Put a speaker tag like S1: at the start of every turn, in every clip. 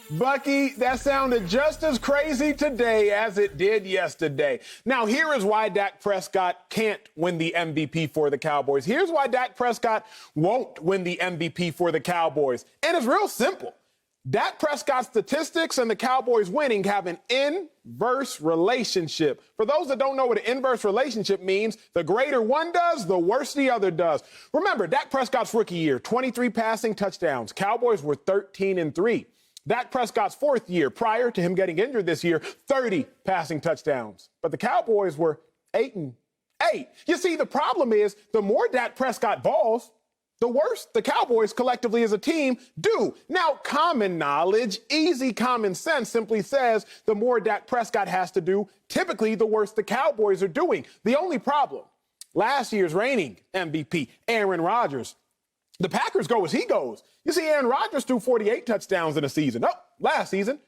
S1: Bucky, that sounded just as crazy today as it did yesterday. Now, here is why Dak Prescott can't win the MVP for the Cowboys. Here's why Dak Prescott won't win the MVP for the Cowboys. And it's real simple. Dak Prescott's statistics and the Cowboys winning have an inverse relationship. For those that don't know what an inverse relationship means, the greater one does, the worse the other does. Remember, Dak Prescott's rookie year, 23 passing touchdowns. Cowboys were 13-3. Dak Prescott's fourth year, prior to him getting injured this year, 30 passing touchdowns. But the Cowboys were 8-8. You see, the problem is the more Dak Prescott balls, the worse the Cowboys collectively as a team do. Now, common knowledge, easy common sense simply says the more Dak Prescott has to do, typically the worse the Cowboys are doing. The only problem, last year's reigning MVP, Aaron Rodgers, the Packers go as he goes. You see, Aaron Rodgers threw 48 touchdowns in a season. Oh, last season,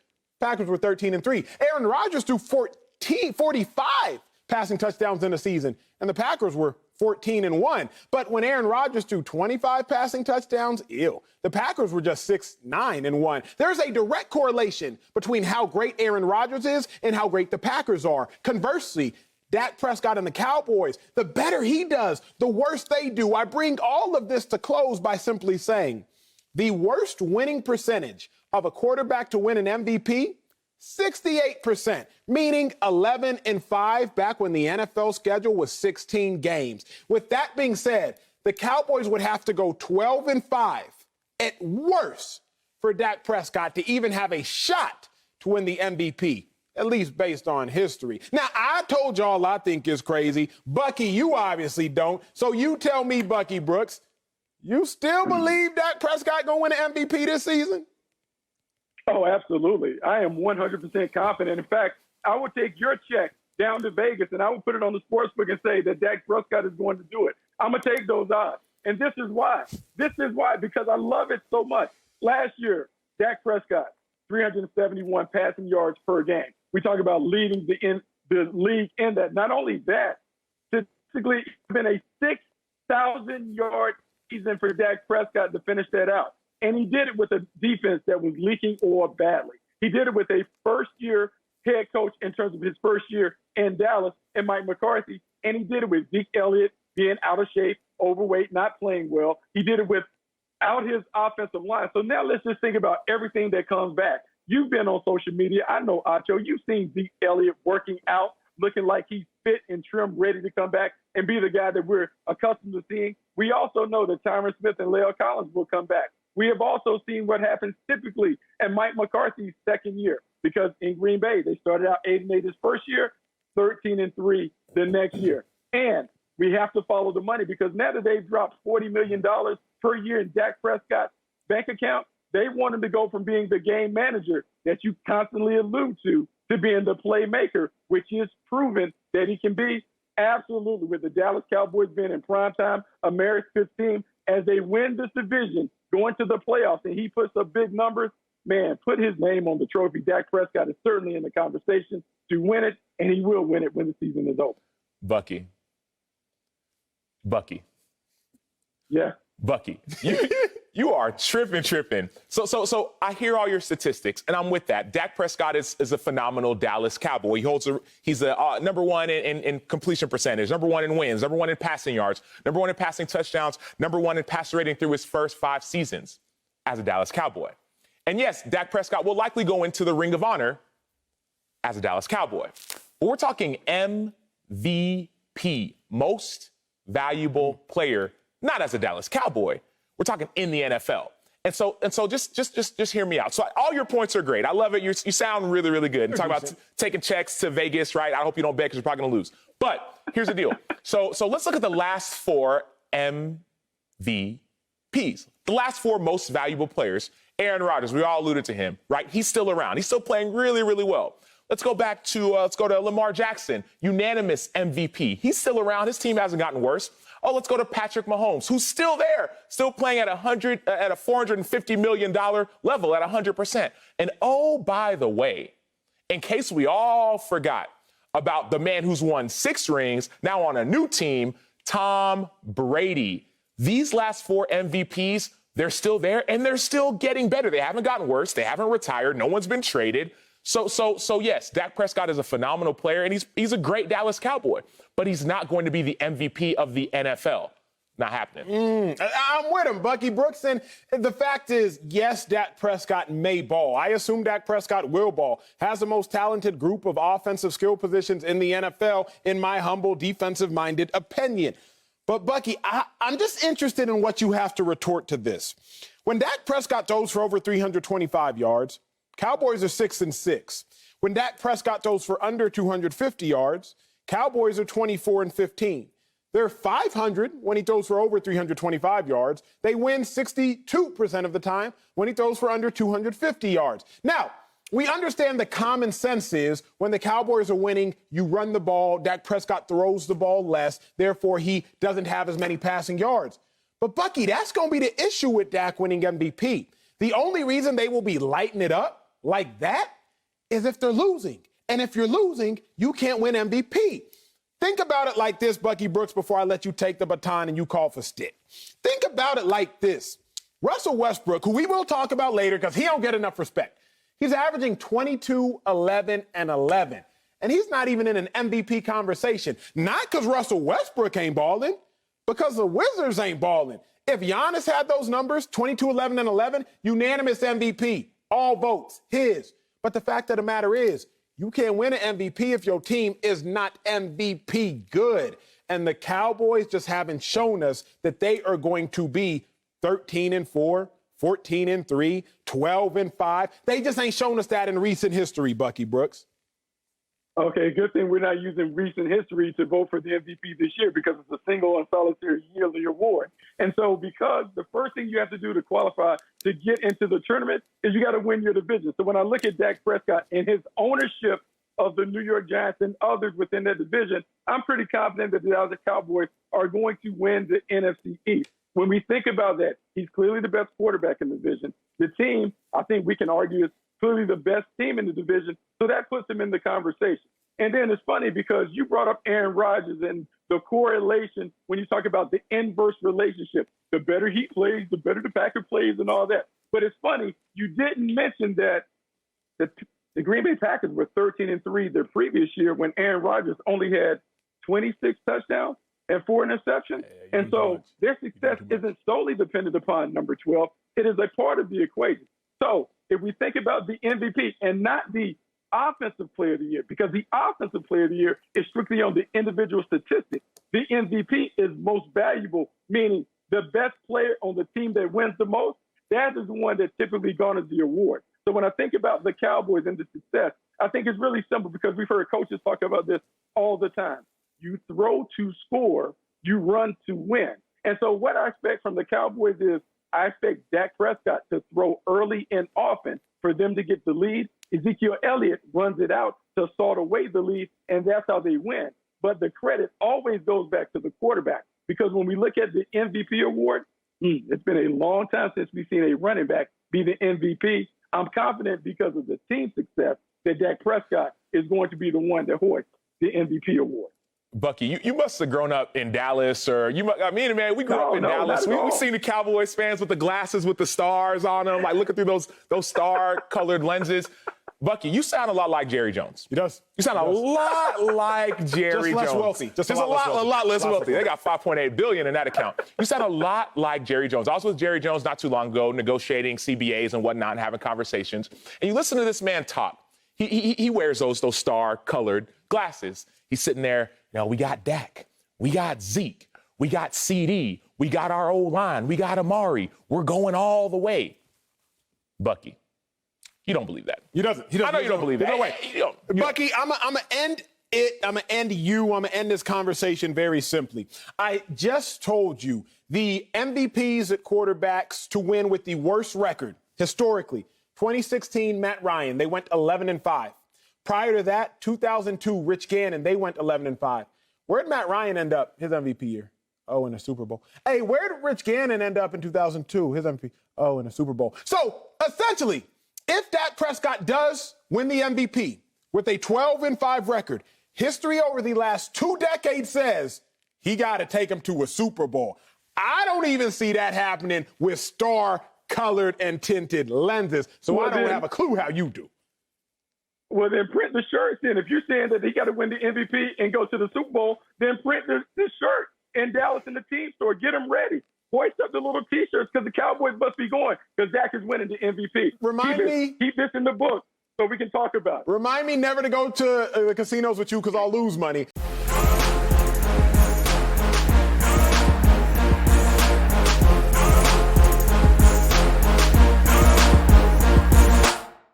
S1: Packers were 13-3. Aaron Rodgers threw 45 passing touchdowns in a season, and the Packers were 14-1. But when Aaron Rodgers threw 25 passing touchdowns, the Packers were just 6-9-1. There's a direct correlation between how great Aaron Rodgers is and how great the Packers are. Conversely, Dak Prescott and the Cowboys, the better he does, the worse they do. I bring all of this to close by simply saying the worst winning percentage of a quarterback to win an MVP, 68%, meaning 11-5 back when the NFL schedule was 16 games. With that being said, the Cowboys would have to go 12-5 at worst for Dak Prescott to even have a shot to win the MVP. At least based on history. Now, I told y'all I think is crazy. Bucky, you obviously don't. So you tell me, Bucky Brooks, you still believe Dak Prescott going to win an MVP this season?
S2: Oh, absolutely. I am 100% confident. In fact, I would take your check down to Vegas and I would put it on the sportsbook and say that Dak Prescott is going to do it. I'm going to take those odds. And this is why. Because I love it so much. Last year, Dak Prescott, 371 passing yards per game. We talk about leading the league in that. Not only that, statistically, it's been a 6,000-yard season for Dak Prescott to finish that out. And he did it with a defense that was leaking oil badly. He did it with a first-year head coach in terms of his first year in Dallas and Mike McCarthy. And he did it with Zeke Elliott being out of shape, overweight, not playing well. He did it without his offensive line. So now let's just think about everything that comes back. You've been on social media. I know, Acho, you've seen Zeke Elliott working out, looking like he's fit and trim, ready to come back and be the guy that we're accustomed to seeing. We also know that Tyron Smith and La'el Collins will come back. We have also seen what happens typically in Mike McCarthy's second year, because in Green Bay, they started out 8-8 his first year, 13-3 the next year. And we have to follow the money, because now that they've dropped $40 million per year in Dak Prescott's bank account, they want him to go from being the game manager that you constantly allude to being the playmaker, which is proven that he can be. Absolutely. With the Dallas Cowboys being in primetime, America's fifth team, as they win this division, going to the playoffs, and he puts up big numbers, man, put his name on the trophy. Dak Prescott is certainly in the conversation to win it, and he will win it when the season is over.
S3: Bucky.
S2: Yeah.
S3: Bucky. You are tripping. So I hear all your statistics, and I'm with that. Dak Prescott is a phenomenal Dallas Cowboy. He's the number one in completion percentage, number one in wins, number one in passing yards, number one in passing touchdowns, number one in passer rating through his first 5 seasons as a Dallas Cowboy. And yes, Dak Prescott will likely go into the Ring of Honor as a Dallas Cowboy. But we're talking MVP, most valuable player, not as a Dallas Cowboy. We're talking in the NFL. And so just hear me out. So all your points are great. I love it. You sound really, really good. Talk about taking checks to Vegas, right? I hope you don't bet because you're probably going to lose. But here's the deal. So let's look at the last 4 MVPs. The last 4 most valuable players. Aaron Rodgers, we all alluded to him, right? He's still around. He's still playing really, really well. Let's go to Lamar Jackson, unanimous MVP. He's still around. His team hasn't gotten worse. Oh, let's go to Patrick Mahomes, who's still there, still playing at a $450 million level at 100%. And oh, by the way, in case we all forgot about the man who's won 6 rings, now on a new team, Tom Brady. These last 4 MVPs, They're still there, and they're still getting better. They haven't gotten worse. They haven't retired. No one's been traded. So yes, Dak Prescott is a phenomenal player, and he's a great Dallas Cowboy, but he's not going to be the MVP of the NFL. Not happening.
S1: I'm with him, Bucky Brooks. And the fact is, yes, Dak Prescott may ball. I assume Dak Prescott will ball. Has the most talented group of offensive skill positions in the NFL, in my humble defensive-minded opinion. But, Bucky, I'm just interested in what you have to retort to this. When Dak Prescott throws for over 325 yards, Cowboys are 6-6. When Dak Prescott throws for under 250 yards, Cowboys are 24-15. They're 500 when he throws for over 325 yards. They win 62% of the time when he throws for under 250 yards. Now, we understand the common sense is when the Cowboys are winning, you run the ball, Dak Prescott throws the ball less, therefore he doesn't have as many passing yards. But, Bucky, that's going to be the issue with Dak winning MVP. The only reason they will be lighting it up like that is if they're losing. And if you're losing, you can't win MVP. Think about it like this, Bucky Brooks, before I let you take the baton and you call for stick. Think about it like this. Russell Westbrook, who we will talk about later because he don't get enough respect, he's averaging 22, 11, and 11. And he's not even in an MVP conversation. Not because Russell Westbrook ain't balling, because the Wizards ain't balling. If Giannis had those numbers, 22, 11, and 11, unanimous MVP, all votes, his. But the fact of the matter is, you can't win an MVP if your team is not MVP good. And the Cowboys just haven't shown us that they are going to be 13-4, 14-3, 12-5. They just ain't shown us that in recent history, Bucky Brooks.
S2: Okay, good thing we're not using recent history to vote for the MVP this year because it's a single and solitary yearly award. And so because the first thing you have to do to qualify to get into the tournament is you got to win your division. So when I look at Dak Prescott and his ownership of the New York Giants and others within that division, I'm pretty confident that the Dallas Cowboys are going to win the NFC East. When we think about that, he's clearly the best quarterback in the division. The team, I think we can argue, is clearly the best team in the division, so that puts him in the conversation. And then it's funny because you brought up Aaron Rodgers and the correlation when you talk about the inverse relationship. The better he plays, the better the Packer plays and all that. But it's funny, you didn't mention that the Green Bay Packers were 13-3 their previous year when Aaron Rodgers only had 26 touchdowns and 4 interceptions. And so their success isn't solely dependent upon number 12. It is a part of the equation. So if we think about the MVP and not the offensive player of the year, because the offensive player of the year is strictly on the individual statistics. The MVP is most valuable, meaning the best player on the team that wins the most, that is the one that typically garners the award. So when I think about the Cowboys and the success, I think it's really simple because we've heard coaches talk about this all the time. You throw to score, you run to win. And so what I expect from the Cowboys is I expect Dak Prescott to throw early and often for them to get the lead. Ezekiel Elliott runs it out to salt away the lead, and that's how they win. But the credit always goes back to the quarterback because when we look at the MVP award, it's been a long time since we've seen a running back be the MVP. I'm confident because of the team success that Dak Prescott is going to be the one that hoists the MVP award.
S3: Bucky, you must have grown up in Dallas, or man, we grew up in Dallas. We've seen the Cowboys fans with the glasses with the stars on them, like looking through those star-colored lenses. Bucky, you sound a lot like Jerry Jones.
S1: He does.
S3: You sound a lot like Jerry Jones.
S1: Just less wealthy.
S3: Just a lot less wealthy. They got $5.8 billion in that account. You sound a lot like Jerry Jones. I was with Jerry Jones not too long ago, negotiating CBAs and whatnot, and having conversations. And you listen to this man talk. He wears those star-colored glasses. He's sitting there. We got Dak. We got Zeke. We got CD. We got our O-line. We got Amari. We're going all the way. Bucky, you don't believe that.
S1: He doesn't.
S3: I know you don't believe that.
S1: No way. Bucky, I'm going to end it. I'm going to end this conversation very simply. I just told you the MVPs at quarterbacks to win with the worst record historically. 2016, Matt Ryan. They went 11-5. Prior to that, 2002, Rich Gannon, they went 11-5. Where'd Matt Ryan end up his MVP year? Oh, in the Super Bowl. Hey, where did Rich Gannon end up in 2002, his MVP? Oh, in the Super Bowl. So, essentially, if Dak Prescott does win the MVP with a 12-5 record, history over the last 2 decades says he got to take him to a Super Bowl. I don't even see that happening with star-colored and tinted lenses, so I don't have a clue how you do.
S2: Well, then print the shirts. Then, if you're saying that he got to win the MVP and go to the Super Bowl, then print the shirt in Dallas in the team store. Get them ready. Hoist up the little T-shirts because the Cowboys must be going because Dak is winning the MVP. Keep this in the book so we can talk about it.
S1: Remind me never to go to the casinos with you because I'll lose money.